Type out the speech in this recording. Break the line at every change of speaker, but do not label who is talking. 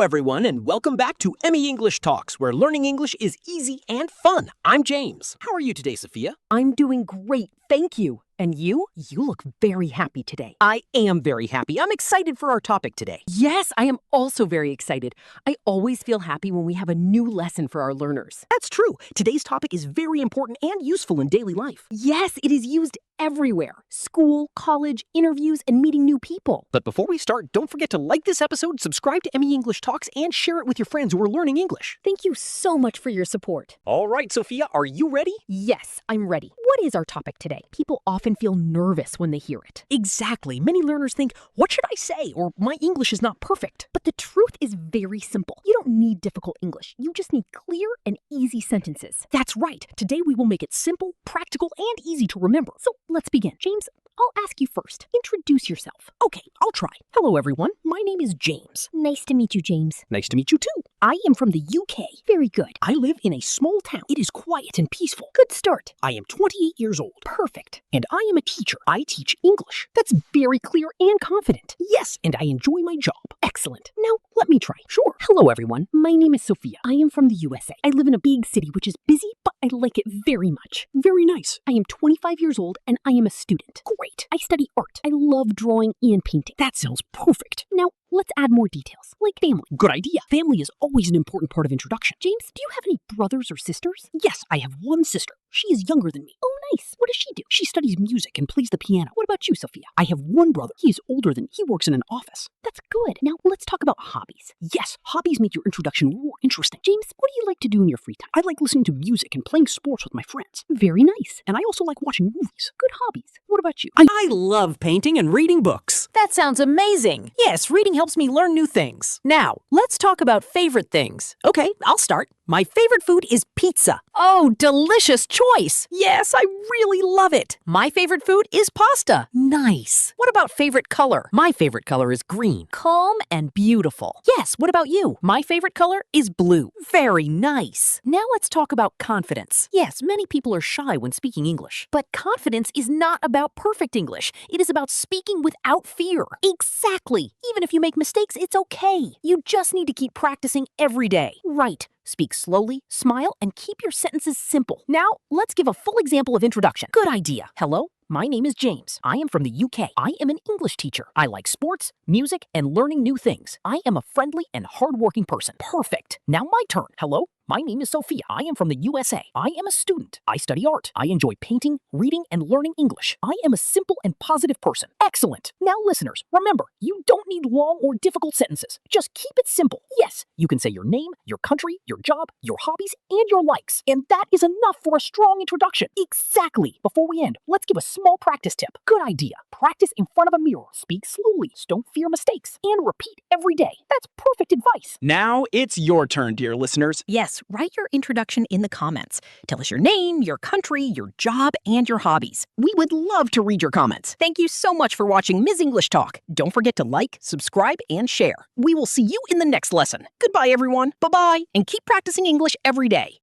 everyone, and welcome back to Ms.English Talks, where learning English is easy and fun. I'm James. How are you today, Sophia?
I'm doing great, thank you. And you? You look very happy today.
I am very happy. I'm excited for our topic today.
Yes, I am also very excited. I always feel happy when we have a new lesson for our learners.
That's true. Today's topic is very important and useful in daily life.
Yes, it is used everywhere. School, college, interviews, and meeting new people.
But before we start, don't forget to like this episode, subscribe to Ms.English Talks, and share it with your friends who are learning English.
Thank you so much for your support.
All right, Sophia, are you ready?
Yes, I'm ready. What is our topic today? People often feel nervous when they hear it.
Exactly. Many learners think, what should I say? Or my English is not perfect.
But the truth is very simple. You don't need difficult English. You just need clear and easy sentences.
That's right. Today we will make it simple, practical, and easy to remember.
So let's begin. James, I'll ask you first. Introduce yourself.
Okay, I'll try. Hello, everyone. My name is James.
Nice to meet you, James.
Nice to meet you, too.
I am from the UK. Very good.
I live in a small town. It is quiet and peaceful.
Good start.
I am 28 years old.
Perfect.
And I am a teacher. I teach English.
That's very clear and confident.
Yes, and I enjoy my job.
Excellent. Now, let me try.
Sure.
Hello, everyone. My name is Sophia. I am from the USA. I live in a big city, which is busy, but I like it very much.
Very nice.
I am 25 years old, and I am a student.
Great.
I study art. I love drawing and painting.
That sounds perfect.
Now, let's add more details, like family.
Good idea. Family is always an important part of introduction.
James, do you have any brothers or sisters?
Yes, I have one sister. She is younger than me.
Oh, nice. What does she do?
She studies music and plays the piano.
What about you, Sophia?
I have one brother. He is older than me. He works in an office.
That's good. Now, let's talk about hobbies.
Yes, hobbies make your introduction more interesting.
James, what do you like to do in your free time?
I like listening to music and playing sports with my friends.
Very nice.
And I also like watching movies.
Good hobbies. What about you?
I love painting and reading books. That sounds amazing. Yes, reading helps me learn new things. Now, let's talk about favorite things. Okay, I'll start. My favorite food is pizza. Oh, delicious choice. Yes, I really love it. My favorite food is pasta. Nice. What about favorite color? My favorite color is green. Calm and beautiful. Yes, what about you? My favorite color is blue. Very nice. Now let's talk about confidence. Yes, many people are shy when speaking English. But confidence is not about perfect English. It is about speaking without fear. Exactly. Even if you make mistakes, it's okay. You just need to keep practicing every day. Right. Speak slowly, smile, and keep your sentences simple. Now, let's give a full example of introduction. Good idea. Hello, my name is James. I am from the UK. I am an English teacher. I like sports, music, and learning new things. I am a friendly and hardworking person. Perfect. Now my turn. Hello, my name is Sophia. I am from the USA. I am a student. I study art. I enjoy painting, reading, and learning English. I am a simple and positive person. Excellent. Now, listeners, remember, you don't need long or difficult sentences. Just keep it simple. Yes, you can say your name, your country, your job, your hobbies, and your likes. And that is enough for a strong introduction. Exactly. Before we end, let's give a small practice tip. Good idea. Practice in front of a mirror. Speak slowly. Don't fear mistakes. And repeat every day. That's perfect advice.
Now it's your turn, dear listeners.
Yes, write your introduction in the comments. Tell us your name, your country, your job, and your hobbies.
We would love to read your comments.
Thank you so much for watching Ms.English Talk. Don't forget to like, subscribe, and share.
We will see you in the next lesson. Goodbye, everyone. Bye-bye.
And keep practicing English every day.